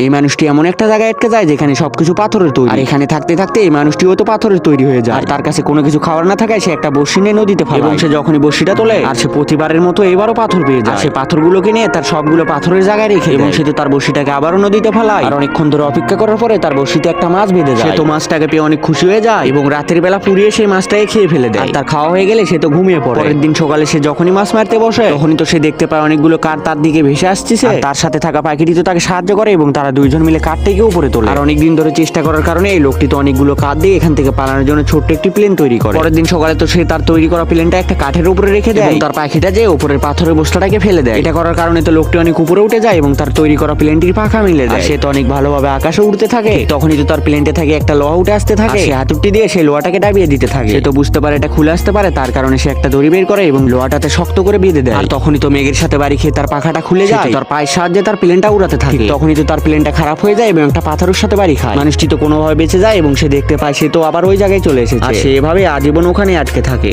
এই মানুষটি এমন একটা জায়গায় আটকে যায় যেখানে সবকিছু পাথরের তৈরি। আর এখানে থাকতে থাকতে এই মানুষটিও তো পাথরের তৈরি হয়ে যায়। আর তার কাছে কোনো কিছু খাওয়ার না থাকায় সে একটা বড়শি নিয়ে নদীতে ফেলে এবং সে যখনই বড়শিটা তোলে আর সে প্রতিবারের মতো এবারও পাথর পেয়ে যায়। সে পাথরগুলোকে নিয়ে তার সবগুলো পাথরের জায়গায় রেখে এবং সে তো তার বড়শিটাকে আবারও নদীতে ফেলায়। আর অনেকক্ষণ ধরে অপেক্ষা করার পরে তার বড়শিতে একটা মাছ বেঁধে যায়। সে তো মাছটাকে পেয়ে অনেক খুশি হয়ে যায় এবং রাতের বেলা পুড়িয়ে সেই মাছটাকে খেয়ে ফেলে দেয়। আর তার খাওয়া হয়ে গেলে সে তো ঘুমিয়ে পড়ে। পরের দিন সকালে সে যখনই মাছ মারতে বসে তখনই তো সে দেখতে পায় অনেকগুলো কাঠ তার দিকে ভেসে আসছে। তার সাথে থাকা পাখিটি তো তাকে সাহায্য করে এবং তারা দুইজন মিলে কাঠ থেকে উপরে তোলে। আর অনেকদিন ধরে চেষ্টা করার কারণে এই লোকটি তো অনেকগুলো কাঠ দিয়ে এখান থেকে পালানোর জন্য ছোট্ট একটি প্লেন তৈরি করে। পরের দিন সকালে তো সে তার তৈরি করা প্লেনটা একটা কাঠের উপরে রেখে দেয় এবং তার পাখিটা যে উপরের পাথরের বস্তাটাকে ফেলে দেয়। এটা করার কারণে তো লোকটি অনেক উপরে উঠে যায় এবং তার তৈরি করা প্লেনটির পাখা মিলে দেয়। সে তো অনেক ভালোভাবে আকাশে উড়তে থাকে। তখনই তো তার প্লেনটা থেকে একটা লোহা উঠে আসতে থাকে। সে হাতুড়ি দিয়ে সেই লোহাটাকে ডাবিয়ে দিতে থাকে। সে তো বুঝতে পারে এটা খুলে আসতে পারে, তার কারণে সে একটা দড়ি বের করে এবং লোহাটাতে শক্ত করে বেঁধে দেয়। আর তখনই তো মেঘের সাথে বাড়ি খেয়ে তার পাখাটা খুলে যায়। তার পায়ের সাহায্যে তার প্লেনটা উড়াতে থাকে। তখনই তো তার প্লেনটা খারাপ হয়ে যায় এবং একটা পাথরের সাথে বাড়ি খায়। মানুষটি তো কোনোভাবে বেঁচে যায় এবং সে দেখতে পায় সে তো আবার ওই জায়গায় চলে এসেছে। আর সে এভাবে আজীবন ওখানে আটকে থাকে।